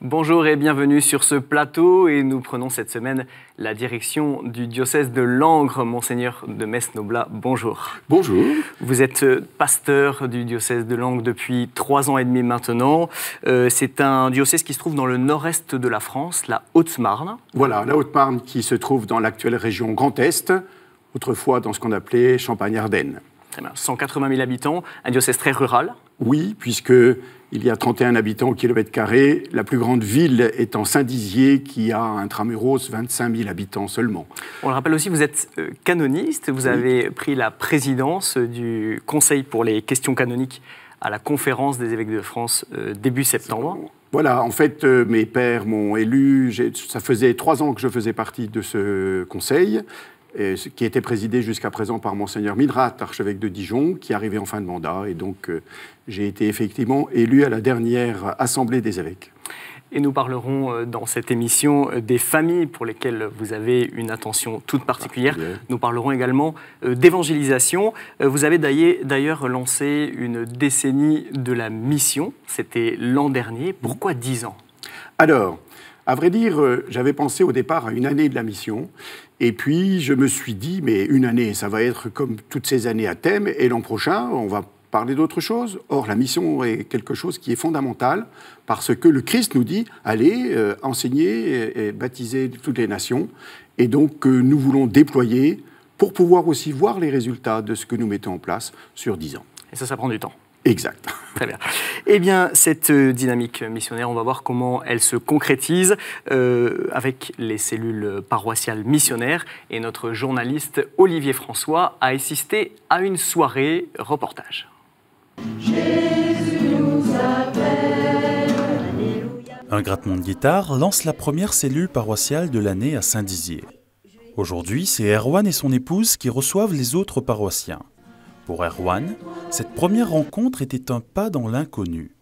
Bonjour et bienvenue sur ce plateau et nous prenons cette semaine la direction du diocèse de Langres. Monseigneur de Metz-Noblat, bonjour. Bonjour. Vous êtes pasteur du diocèse de Langres depuis 3 ans et demi maintenant. C'est un diocèse qui se trouve dans le nord-est de la France, la Haute-Marne. Voilà, la Haute-Marne qui se trouve dans l'actuelle région Grand Est, autrefois dans ce qu'on appelait Champagne-Ardenne. Très bien, 180 000 habitants, un diocèse très rural. Oui, puisqu'il y a 31 habitants au kilomètre carré, la plus grande ville étant Saint-Dizier, qui a intramuros 25 000 habitants seulement. On le rappelle aussi, vous êtes canoniste, vous avez pris la présidence du Conseil pour les questions canoniques à la conférence des évêques de France début septembre. Voilà, en fait, mes pères m'ont élu, ça faisait 3 ans que je faisais partie de ce conseil, qui était présidé jusqu'à présent par Monseigneur Midrat, archevêque de Dijon, qui arrivait en fin de mandat. Et donc, j'ai été effectivement élu à la dernière Assemblée des évêques. Et nous parlerons dans cette émission des familles pour lesquelles vous avez une attention toute particulière. Nous parlerons également d'évangélisation. Vous avez d'ailleurs lancé une décennie de la mission. C'était l'an dernier. Pourquoi 10 ans? Alors, à vrai dire, j'avais pensé au départ à une année de la mission. Et puis, je me suis dit, mais une année, ça va être comme toutes ces années à thème. Et l'an prochain, on va parler d'autre chose. Or, la mission est quelque chose qui est fondamental parce que le Christ nous dit, allez, enseigner et baptiser toutes les nations. Et donc, nous voulons déployer pour pouvoir aussi voir les résultats de ce que nous mettons en place sur 10 ans. Et ça prend du temps. Exact. Très bien. Eh bien, cette dynamique missionnaire, on va voir comment elle se concrétise avec les cellules paroissiales missionnaires. Et notre journaliste Olivier François a assisté à une soirée reportage. Jésus nous appelle. Un grattement de guitare lance la première cellule paroissiale de l'année à Saint-Dizier. Aujourd'hui, c'est Erwan et son épouse qui reçoivent les autres paroissiens. Pour Erwan, cette première rencontre était un pas dans l'inconnu.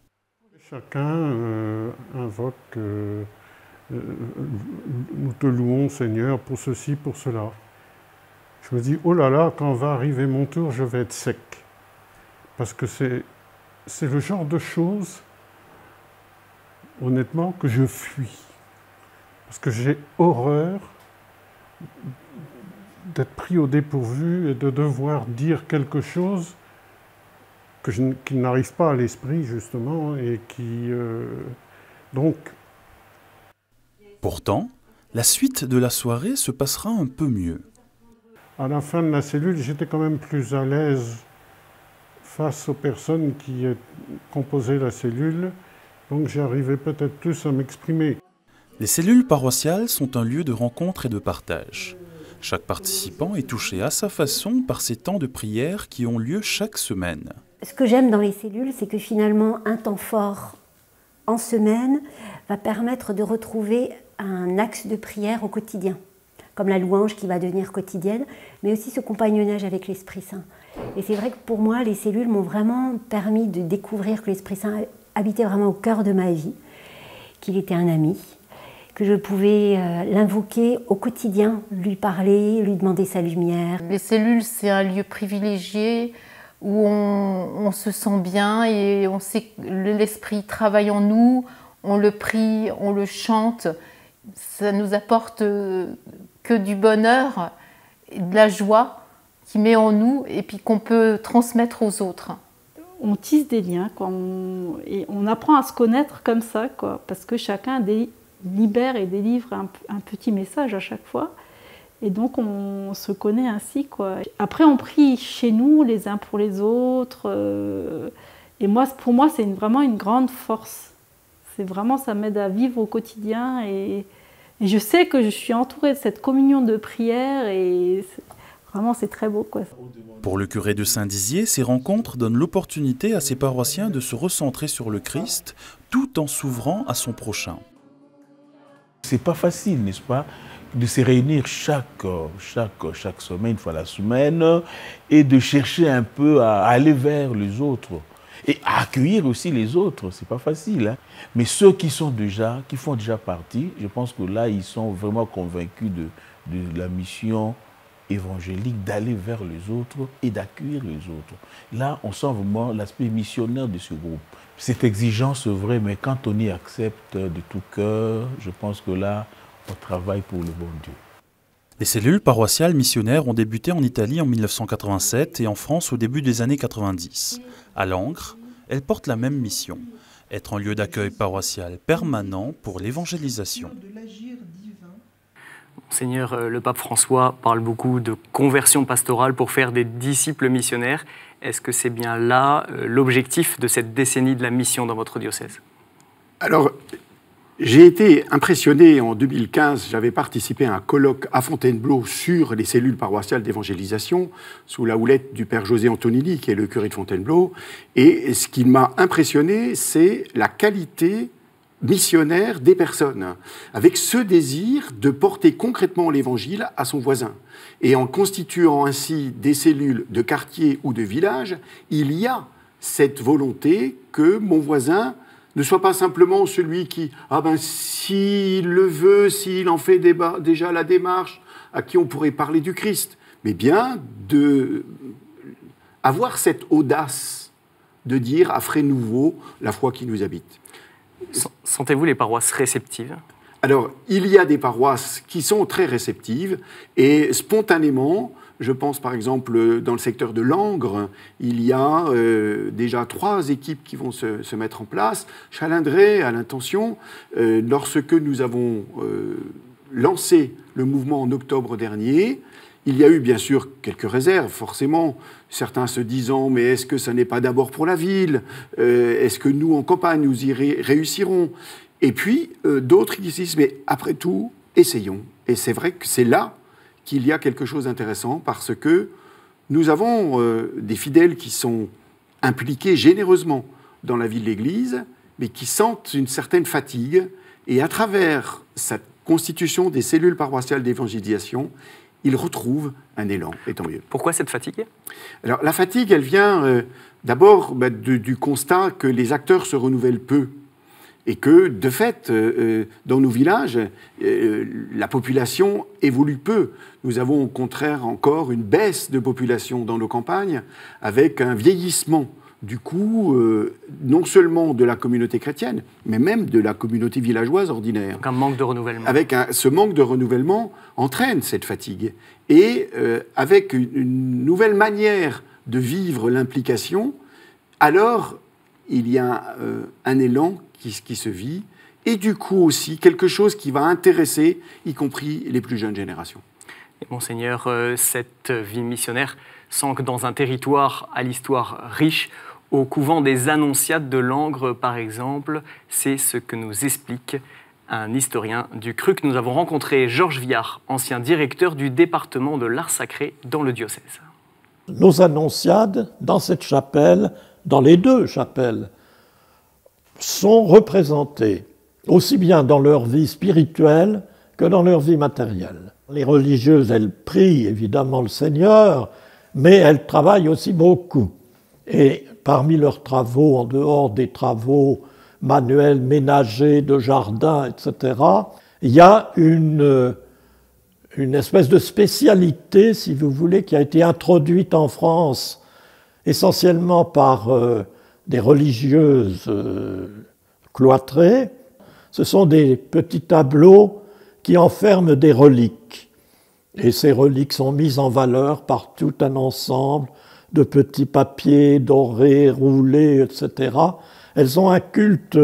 Chacun invoque nous te louons Seigneur pour ceci, pour cela. Je me dis, oh là là, quand va arriver mon tour, je vais être sec. Parce que c'est le genre de choses, honnêtement, que je fuis. Parce que j'ai horreur d'être pris au dépourvu et de devoir dire quelque chose qui n'arrive pas à l'esprit, justement, et qui... donc... Pourtant, la suite de la soirée se passera un peu mieux. À la fin de la cellule, j'étais quand même plus à l'aise face aux personnes qui composaient la cellule, donc j'arrivais peut-être plus à m'exprimer. Les cellules paroissiales sont un lieu de rencontre et de partage. Chaque participant est touché à sa façon par ces temps de prière qui ont lieu chaque semaine. Ce que j'aime dans les cellules, c'est que finalement, un temps fort en semaine va permettre de retrouver un axe de prière au quotidien, comme la louange qui va devenir quotidienne, mais aussi ce compagnonnage avec l'Esprit Saint. Et c'est vrai que pour moi, les cellules m'ont vraiment permis de découvrir que l'Esprit Saint habitait vraiment au cœur de ma vie, qu'il était un ami, que je pouvais l'invoquer au quotidien, lui parler, lui demander sa lumière. Les cellules, c'est un lieu privilégié où on se sent bien et on sait que l'Esprit travaille en nous, on le prie, on le chante. Ça nous apporte que du bonheur, de la joie qui met en nous et puis qu'on peut transmettre aux autres. On tisse des liens, quoi. Et on apprend à se connaître comme ça, quoi, parce que chacun libère et délivre un petit message à chaque fois. Et donc on se connaît ainsi, quoi. Après on prie chez nous les uns pour les autres. Et pour moi c'est vraiment une grande force. Ça m'aide à vivre au quotidien. Et je sais que je suis entourée de cette communion de prière. Et vraiment c'est très beau, quoi. Pour le curé de Saint-Dizier, ces rencontres donnent l'opportunité à ses paroissiens de se recentrer sur le Christ tout en s'ouvrant à son prochain. C'est pas facile, n'est-ce pas, de se réunir chaque semaine, une fois la semaine, et de chercher un peu à aller vers les autres et à accueillir aussi les autres. C'est pas facile, hein. Mais ceux qui font déjà partie, je pense que là, ils sont vraiment convaincus de la mission évangélique, d'aller vers les autres et d'accueillir les autres. Là, on sent vraiment l'aspect missionnaire de ce groupe. Cette exigence, c'est vrai, mais quand on y accepte de tout cœur, je pense que là, on travaille pour le bon Dieu. Les cellules paroissiales missionnaires ont débuté en Italie en 1987 et en France au début des années 90. À Langres, elles portent la même mission, être un lieu d'accueil paroissial permanent pour l'évangélisation. Monseigneur, le pape François parle beaucoup de conversion pastorale pour faire des disciples missionnaires. Est-ce que c'est bien là l'objectif de cette décennie de la mission dans votre diocèse? Alors, j'ai été impressionné en 2015, j'avais participé à un colloque à Fontainebleau sur les cellules paroissiales d'évangélisation, sous la houlette du père José Antonini, qui est le curé de Fontainebleau. Et ce qui m'a impressionné, c'est la qualité missionnaire des personnes, avec ce désir de porter concrètement l'évangile à son voisin. Et en constituant ainsi des cellules de quartier ou de village, il y a cette volonté que mon voisin ne soit pas simplement celui qui, s'il le veut, s'il en fait déjà la démarche, à qui on pourrait parler du Christ, mais bien avoir cette audace de dire à frais nouveaux la foi qui nous habite. Sentez-vous les paroisses réceptives? Alors, il y a des paroisses qui sont très réceptives et spontanément, je pense par exemple dans le secteur de Langres, il y a déjà 3 équipes qui vont se mettre en place. Chalindrey a l'intention, lorsque nous avons lancé le mouvement en octobre dernier, il y a eu bien sûr quelques réserves, forcément, certains se disant « mais est-ce que ça n'est pas d'abord pour la ville? Est-ce que nous, en campagne, nous y réussirons ?» Et puis, d'autres qui disent « mais après tout, essayons ». Et c'est vrai que c'est là qu'il y a quelque chose d'intéressant, parce que nous avons des fidèles qui sont impliqués généreusement dans la vie de l'Église, mais qui sentent une certaine fatigue, et à travers cette constitution des cellules paroissiales d'évangélisation, ils retrouvent un élan, et tant mieux. Pourquoi cette fatigue? Alors, la fatigue, elle vient d'abord du constat que les acteurs se renouvellent peu, et que, de fait, dans nos villages, la population évolue peu. Nous avons au contraire encore une baisse de population dans nos campagnes, avec un vieillissement, du coup, non seulement de la communauté chrétienne, mais même de la communauté villageoise ordinaire. Donc un manque de renouvellement. Ce manque de renouvellement entraîne cette fatigue. Et avec une nouvelle manière de vivre l'implication, alors il y a un élan qui se vit, et du coup aussi quelque chose qui va intéresser, y compris les plus jeunes générations. Et Monseigneur, cette vie missionnaire s'ancre dans un territoire à l'histoire riche. Au couvent des Annonciates de Langres, par exemple, c'est ce que nous explique un historien du Cru que nous avons rencontré, Georges Viard, ancien directeur du département de l'art sacré dans le diocèse. Nos Annonciades, dans cette chapelle, dans les 2 chapelles, sont représentées aussi bien dans leur vie spirituelle que dans leur vie matérielle. Les religieuses, elles prient évidemment le Seigneur, mais elles travaillent aussi beaucoup. Et parmi leurs travaux, en dehors des travaux manuels, ménagers, de jardin, etc., il y a une espèce de spécialité, si vous voulez, qui a été introduite en France essentiellement par des religieuses cloîtrées. Ce sont des petits tableaux qui enferment des reliques. Et ces reliques sont mises en valeur par tout un ensemble de petits papiers dorés, roulés, etc. Elles ont un culte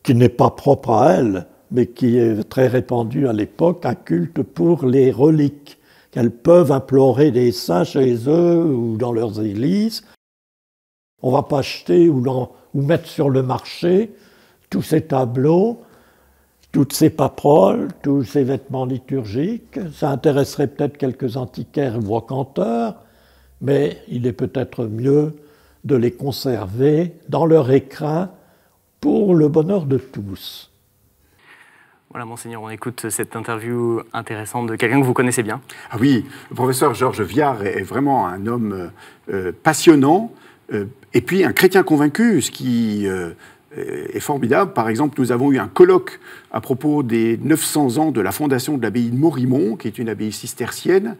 qui n'est pas propre à elles, mais qui est très répandu à l'époque, un culte pour les reliques, qu'elles peuvent implorer des saints chez eux ou dans leurs églises. On ne va pas acheter ou mettre sur le marché tous ces tableaux, toutes ces paperoles, tous ces vêtements liturgiques. Ça intéresserait peut-être quelques antiquaires ou brocanteurs, mais il est peut-être mieux de les conserver dans leur écrin pour le bonheur de tous. Voilà, Monseigneur, on écoute cette interview intéressante de quelqu'un que vous connaissez bien. Ah oui, le professeur Georges Viard est vraiment un homme passionnant, et puis un chrétien convaincu, ce qui est formidable. Par exemple, nous avons eu un colloque à propos des 900 ans de la fondation de l'abbaye de Morimont, qui est une abbaye cistercienne,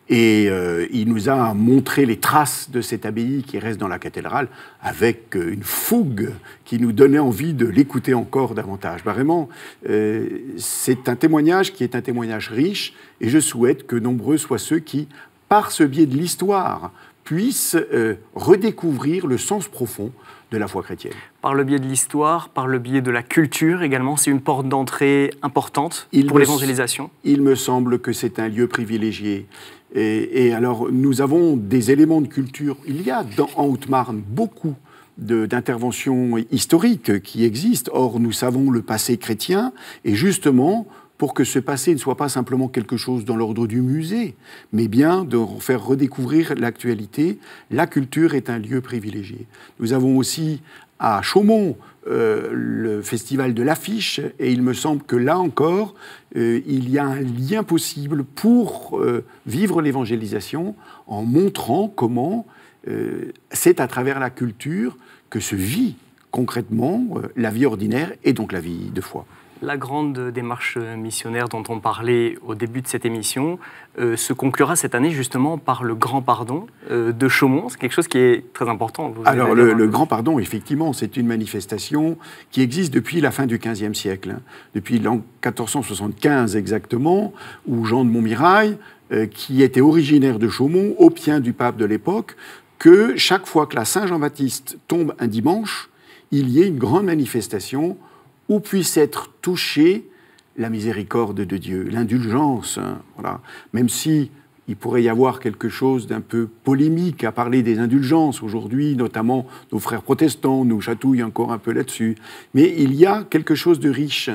et il nous a montré les traces de cette abbaye qui reste dans la cathédrale, avec une fougue qui nous donnait envie de l'écouter encore davantage. Vraiment, c'est un témoignage qui est un témoignage riche, et je souhaite que nombreux soient ceux qui, par ce biais de l'histoire, puissent redécouvrir le sens profond de la foi chrétienne. Par le biais de l'histoire, par le biais de la culture également, c'est une porte d'entrée importante pour l'évangélisation. Il me semble que c'est un lieu privilégié. Et alors, nous avons des éléments de culture. Il y a en Haute-Marne beaucoup d'interventions historiques qui existent. Or, nous savons le passé chrétien, et justement, pour que ce passé ne soit pas simplement quelque chose dans l'ordre du musée, mais bien de faire redécouvrir l'actualité, la culture est un lieu privilégié. Nous avons aussi à Chaumont le festival de l'affiche, et il me semble que là encore, il y a un lien possible pour vivre l'évangélisation en montrant comment c'est à travers la culture que se vit concrètement la vie ordinaire et donc la vie de foi. La grande démarche missionnaire dont on parlait au début de cette émission se conclura cette année justement par le Grand Pardon de Chaumont. C'est quelque chose qui est très important. Alors le Grand Pardon, effectivement, c'est une manifestation qui existe depuis la fin du XVe siècle, hein, depuis l'an 1475 exactement, où Jean de Montmirail, qui était originaire de Chaumont, obtient du pape de l'époque que chaque fois que la Saint-Jean-Baptiste tombe un dimanche, il y ait une grande manifestation où puisse être touchée la miséricorde de Dieu, l'indulgence. Hein, voilà. Même si il pourrait y avoir quelque chose d'un peu polémique à parler des indulgences aujourd'hui, notamment nos frères protestants nous chatouillent encore un peu là-dessus. Mais il y a quelque chose de riche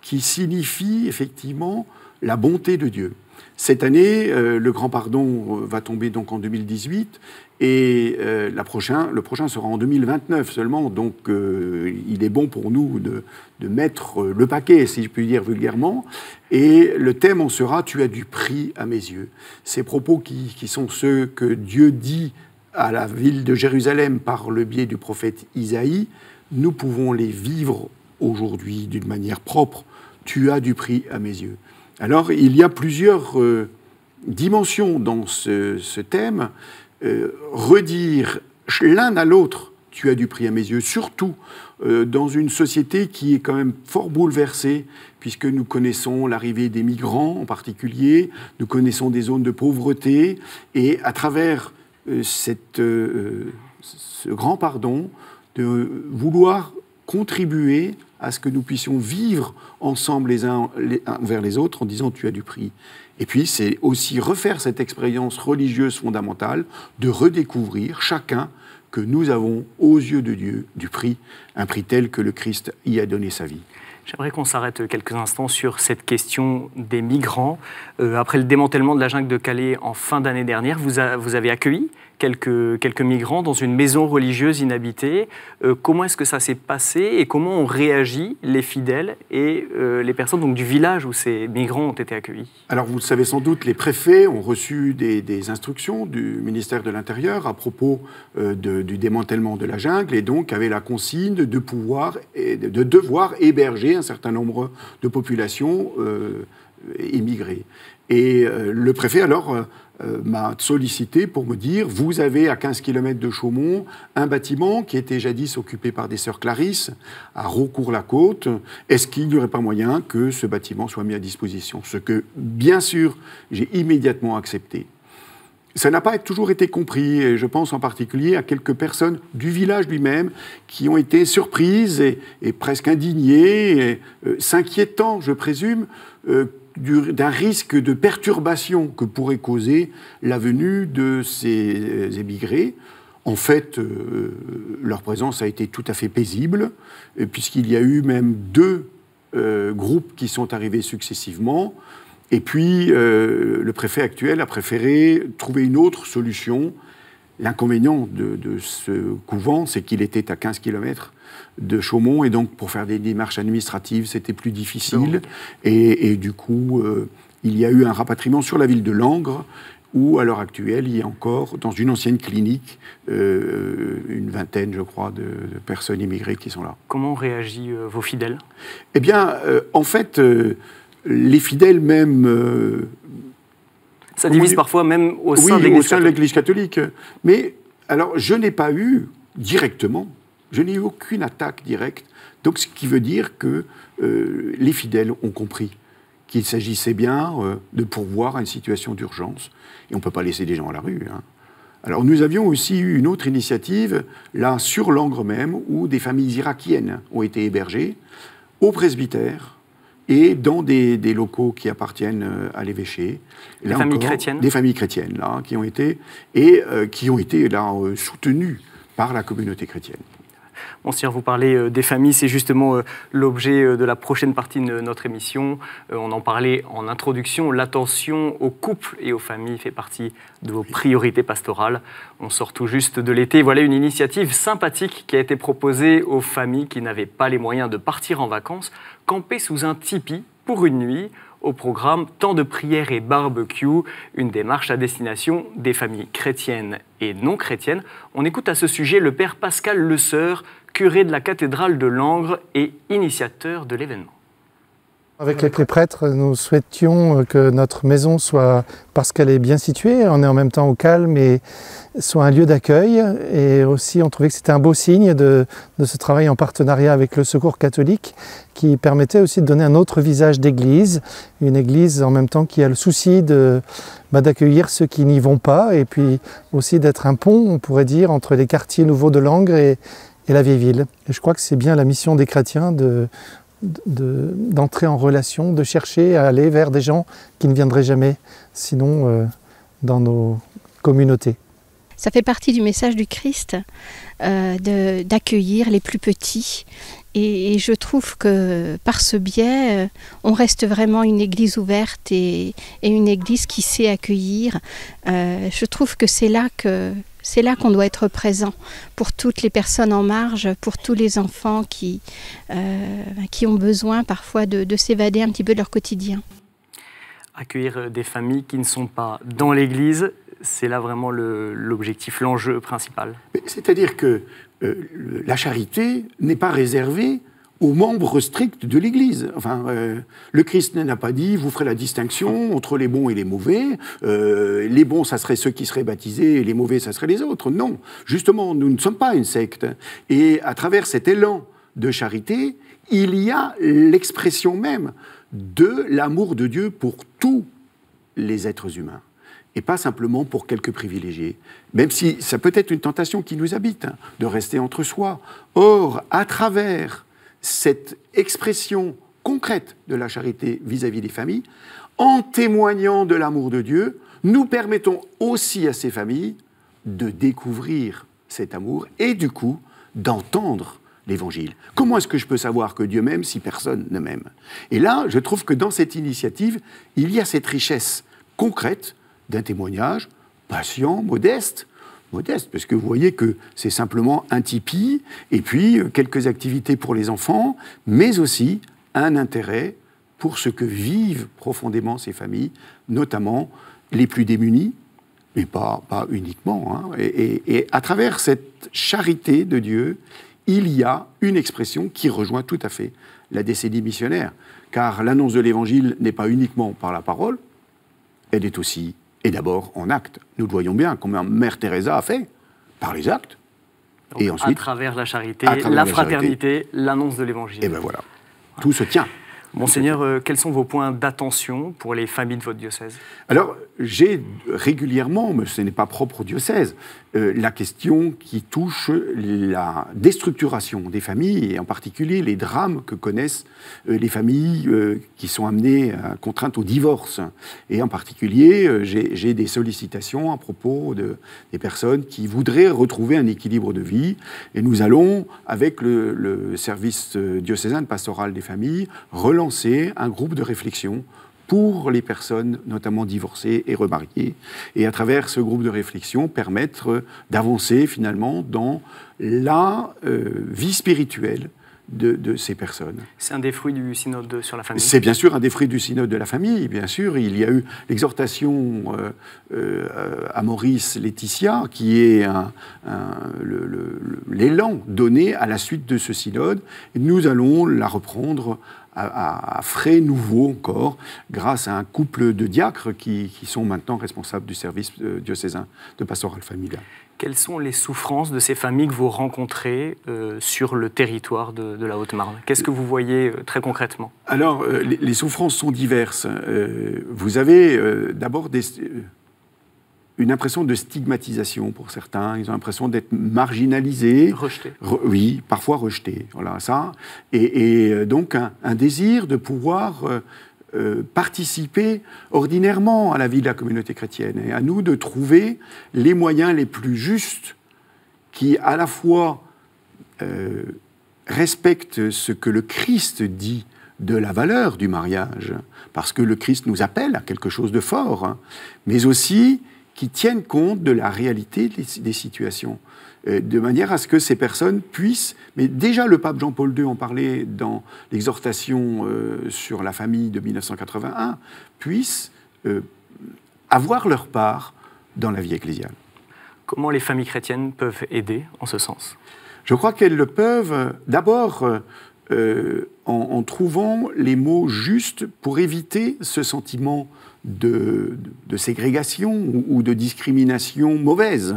qui signifie effectivement la bonté de Dieu. Cette année, le Grand Pardon va tomber donc en 2018 et le prochain sera en 2029 seulement. Donc il est bon pour nous de mettre le paquet, si je puis dire vulgairement. Et le thème en sera « Tu as du prix à mes yeux ». Ces propos qui sont ceux que Dieu dit à la ville de Jérusalem par le biais du prophète Isaïe, nous pouvons les vivre aujourd'hui d'une manière propre. « Tu as du prix à mes yeux ». Alors, il y a plusieurs dimensions dans ce thème. Redire l'un à l'autre, tu as du prix à mes yeux, surtout dans une société qui est quand même fort bouleversée, puisque nous connaissons l'arrivée des migrants en particulier, nous connaissons des zones de pauvreté, et à travers ce grand pardon, de vouloir contribuer à ce que nous puissions vivre ensemble les uns envers les autres en disant « tu as du prix ». Et puis c'est aussi refaire cette expérience religieuse fondamentale de redécouvrir chacun que nous avons aux yeux de Dieu du prix, un prix tel que le Christ y a donné sa vie. J'aimerais qu'on s'arrête quelques instants sur cette question des migrants. Après le démantèlement de la jungle de Calais en fin d'année dernière, vous avez accueilli quelques migrants dans une maison religieuse inhabitée. Comment est-ce que ça s'est passé et comment ont réagi les fidèles et les personnes donc, du village où ces migrants ont été accueillis? Alors vous le savez sans doute, les préfets ont reçu des instructions du ministère de l'Intérieur à propos du démantèlement de la jungle et donc avaient la consigne de devoir héberger un certain nombre de populations immigrées. Et le préfet alors m'a sollicité pour me dire « Vous avez à 15 km de Chaumont un bâtiment qui était jadis occupé par des sœurs Clarisse à Raucourt-la-Côte. Est-ce qu'il n'y aurait pas moyen que ce bâtiment soit mis à disposition ?» Ce que, bien sûr, j'ai immédiatement accepté. Ça n'a pas toujours été compris, et je pense en particulier à quelques personnes du village lui-même qui ont été surprises et presque indignées, s'inquiétant, je présume, d'un risque de perturbation que pourrait causer la venue de ces émigrés. En fait, leur présence a été tout à fait paisible, puisqu'il y a eu même 2 groupes qui sont arrivés successivement. Et puis, le préfet actuel a préféré trouver une autre solution. L'inconvénient de ce couvent, c'est qu'il était à 15 km de Chaumont, et donc pour faire des démarches administratives, c'était plus difficile. Et du coup, il y a eu un rapatriement sur la ville de Langres, où à l'heure actuelle, il y a encore, dans une ancienne clinique, une vingtaine, je crois, de personnes immigrées qui sont là. Comment réagissent vos fidèles? Eh bien, en fait, les fidèles même... ça divise parfois même au sein de l'Église catholique. Mais, alors, je n'ai pas eu directement, je n'ai eu aucune attaque directe, donc ce qui veut dire que les fidèles ont compris qu'il s'agissait bien de pourvoir à une situation d'urgence. Et on ne peut pas laisser des gens à la rue. Hein. Alors nous avions aussi eu une autre initiative, là sur Langres même, où des familles irakiennes ont été hébergées au presbytère et dans des locaux qui appartiennent à l'évêché. Des familles chrétiennes? Des familles chrétiennes, là, qui ont été soutenues par la communauté chrétienne. Monseigneur, vous parlez des familles, c'est justement l'objet de la prochaine partie de notre émission. On en parlait en introduction, l'attention aux couples et aux familles fait partie de vos priorités pastorales. On sort tout juste de l'été, voilà une initiative sympathique qui a été proposée aux familles qui n'avaient pas les moyens de partir en vacances, camper sous un tipi pour une nuit. Au programme, temps de prière et barbecue, une démarche à destination des familles chrétiennes et non chrétiennes. On écoute à ce sujet le père Pascal Le Sœur, curé de la cathédrale de Langres et initiateur de l'événement. Avec les prêtres, nous souhaitions que notre maison soit, parce qu'elle est bien située, on est en même temps au calme, et soit un lieu d'accueil. Et aussi, on trouvait que c'était un beau signe de ce travail en partenariat avec le Secours catholique, qui permettait aussi de donner un autre visage d'église, une église en même temps qui a le souci d'accueillir ceux qui n'y vont pas, et puis aussi d'être un pont, on pourrait dire, entre les quartiers nouveaux de Langres et la vieille ville. Et je crois que c'est bien la mission des chrétiens d'entrer en relation, de chercher à aller vers des gens qui ne viendraient jamais, sinon dans nos communautés. Ça fait partie du message du Christ d'accueillir les plus petits. Et je trouve que par ce biais, on reste vraiment une église ouverte et une église qui sait accueillir. Je trouve que c'est là qu'on doit être présent pour toutes les personnes en marge, pour tous les enfants qui ont besoin parfois de s'évader un petit peu de leur quotidien. Accueillir des familles qui ne sont pas dans l'église, c'est là vraiment l'objectif, l'enjeu principal. C'est-à-dire que la charité n'est pas réservée aux membres stricts de l'Église. Enfin, le Christ n'a pas dit « vous ferez la distinction entre les bons et les mauvais, les bons, ça serait ceux qui seraient baptisés, et les mauvais, ça serait les autres ». Non, justement, nous ne sommes pas une secte. Et à travers cet élan de charité, il y a l'expression même de l'amour de Dieu pour tous les êtres humains. Et pas simplement pour quelques privilégiés, même si ça peut être une tentation qui nous habite, hein, de rester entre soi. Or, à travers cette expression concrète de la charité vis-à-vis des familles, en témoignant de l'amour de Dieu, nous permettons aussi à ces familles de découvrir cet amour et du coup d'entendre l'Évangile. Comment est-ce que je peux savoir que Dieu m'aime si personne ne m'aime? Et là, je trouve que dans cette initiative, il y a cette richesse concrète d'un témoignage patient, modeste, parce que vous voyez que c'est simplement un tipi, et puis quelques activités pour les enfants, mais aussi un intérêt pour ce que vivent profondément ces familles, notamment les plus démunis, mais pas uniquement. Hein. Et à travers cette charité de Dieu, il y a une expression qui rejoint tout à fait la décennie missionnaire, car l'annonce de l'Évangile n'est pas uniquement par la parole, elle est aussi et d'abord en actes. Nous le voyons bien, comme Mère Teresa a fait, par les actes. Donc, et ensuite, à travers la charité, la fraternité, l'annonce de l'Évangile. Et bien voilà, tout se tient. Monseigneur, quels sont vos points d'attention pour les familles de votre diocèse? Alors, j'ai régulièrement, mais ce n'est pas propre au diocèse, la question qui touche la déstructuration des familles, et en particulier les drames que connaissent les familles qui sont amenées à contrainte au divorce. Et en particulier, j'ai des sollicitations à propos des personnes qui voudraient retrouver un équilibre de vie. Et nous allons, avec le service diocésain de pastoral des familles, relancer un groupe de réflexion pour les personnes, notamment divorcées et remariées, et à travers ce groupe de réflexion, permettre d'avancer finalement dans la vie spirituelle de ces personnes. C'est un des fruits du synode sur la famille. C'est bien sûr un des fruits du synode de la famille, bien sûr. Il y a eu l'exhortation à Maurice Laetitia, qui est l'élan donné à la suite de ce synode. Et nous allons la reprendre à frais nouveaux encore, grâce à un couple de diacres qui sont maintenant responsables du service diocésain de pastoral familial. Quelles sont les souffrances de ces familles que vous rencontrez sur le territoire de la Haute-Marne? Qu'est-ce que vous voyez très concrètement? Alors, les souffrances sont diverses. Vous avez d'abord une impression de stigmatisation pour certains. Ils ont l'impression d'être marginalisés. Rejetés. Oui, parfois rejetés. Voilà, ça. Et donc, un désir de pouvoir participer ordinairement à la vie de la communauté chrétienne. Et à nous de trouver les moyens les plus justes qui, à la fois, respectent ce que le Christ dit de la valeur du mariage, parce que le Christ nous appelle à quelque chose de fort, hein, mais aussi qui tiennent compte de la réalité des situations, de manière à ce que ces personnes puissent, mais déjà le pape Jean-Paul II en parlait dans l'exhortation sur la famille de 1981, puissent avoir leur part dans la vie ecclésiale. Comment les familles chrétiennes peuvent aider en ce sens? Je crois qu'elles le peuvent d'abord en trouvant les mots justes pour éviter ce sentiment de ségrégation ou de discrimination mauvaise.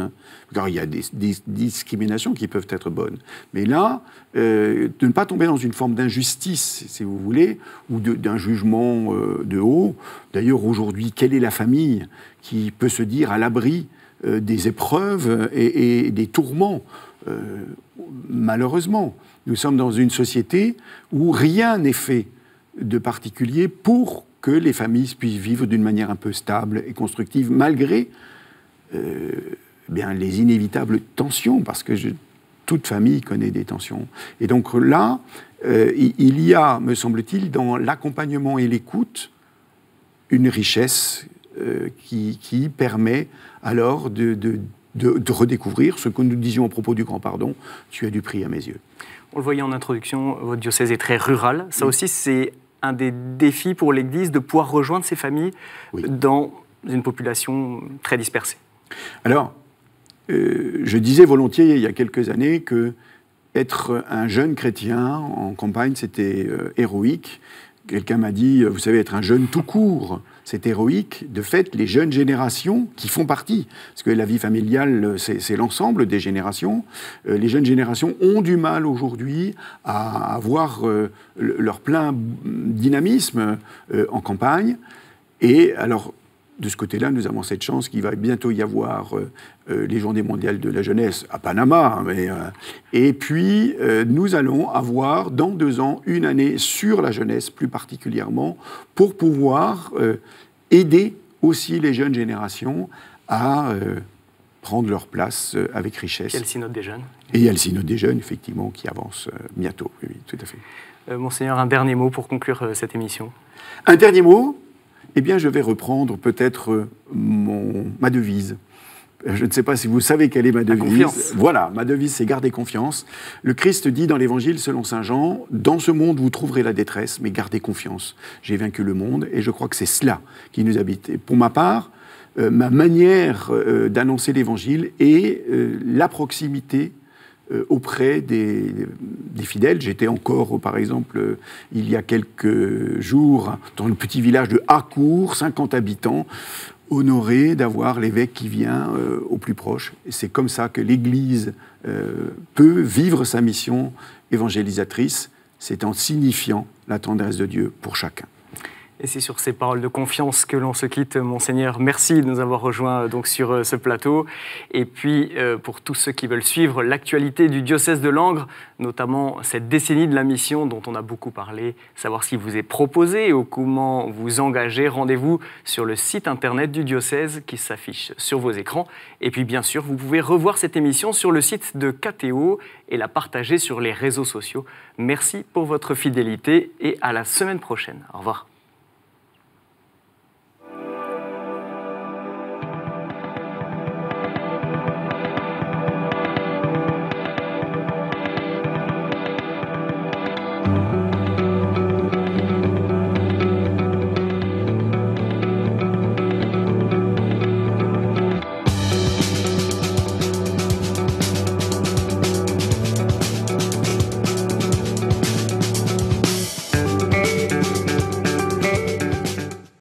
Car il y a des discriminations qui peuvent être bonnes. Mais là, de ne pas tomber dans une forme d'injustice, si vous voulez, ou d'un jugement de haut. D'ailleurs, aujourd'hui, quelle est la famille qui peut se dire à l'abri des épreuves et des tourments? Malheureusement, nous sommes dans une société où rien n'est fait de particulier pour que les familles puissent vivre d'une manière un peu stable et constructive, malgré bien, les inévitables tensions, parce que toute famille connaît des tensions. Et donc là, il y a, me semble-t-il, dans l'accompagnement et l'écoute, une richesse qui permet alors de redécouvrir ce que nous disions à propos du grand pardon. Tu as du prix à mes yeux. On le voyait en introduction, votre diocèse est très rural. Ça aussi, c'est un des défis pour l'Église de pouvoir rejoindre ces familles dans une population très dispersée. Alors, je disais volontiers il y a quelques années que être un jeune chrétien en campagne, c'était héroïque. Quelqu'un m'a dit, vous savez, être un jeune tout court, c'est héroïque. De fait, les jeunes générations qui font partie, parce que la vie familiale, c'est l'ensemble des générations, les jeunes générations ont du mal aujourd'hui à avoir leur plein dynamisme en campagne. Et alors, de ce côté-là, nous avons cette chance qu'il va bientôt y avoir les Journées mondiales de la jeunesse à Panama. Et puis, nous allons avoir, dans 2 ans, une année sur la jeunesse, plus particulièrement, pour pouvoir aider aussi les jeunes générations à prendre leur place avec richesse. Il y a le synode des jeunes. Et il y a le synode des jeunes, effectivement, qui avance bientôt. Oui, tout à fait. Monseigneur, un dernier mot pour conclure cette émission. Un dernier mot? Eh bien, je vais reprendre peut-être ma devise. Je ne sais pas si vous savez quelle est ma devise. Confiance. Voilà, ma devise, c'est garder confiance. Le Christ dit dans l'Évangile selon saint Jean, « Dans ce monde, vous trouverez la détresse, mais gardez confiance. J'ai vaincu le monde. » Et je crois que c'est cela qui nous habite. Et pour ma part, ma manière d'annoncer l'Évangile est la proximité auprès des fidèles. J'étais encore, par exemple, il y a quelques jours, dans le petit village de Hacourt, 50 habitants, honoré d'avoir l'évêque qui vient au plus proche. Et c'est comme ça que l'Église peut vivre sa mission évangélisatrice, c'est en signifiant la tendresse de Dieu pour chacun. Et c'est sur ces paroles de confiance que l'on se quitte, Monseigneur. Merci de nous avoir rejoints donc, sur ce plateau. Et puis, pour tous ceux qui veulent suivre l'actualité du diocèse de Langres, notamment cette décennie de la mission dont on a beaucoup parlé, savoir ce qui vous est proposé ou comment vous engager, rendez-vous sur le site internet du diocèse qui s'affiche sur vos écrans. Et puis, bien sûr, vous pouvez revoir cette émission sur le site de KTO et la partager sur les réseaux sociaux. Merci pour votre fidélité et à la semaine prochaine. Au revoir.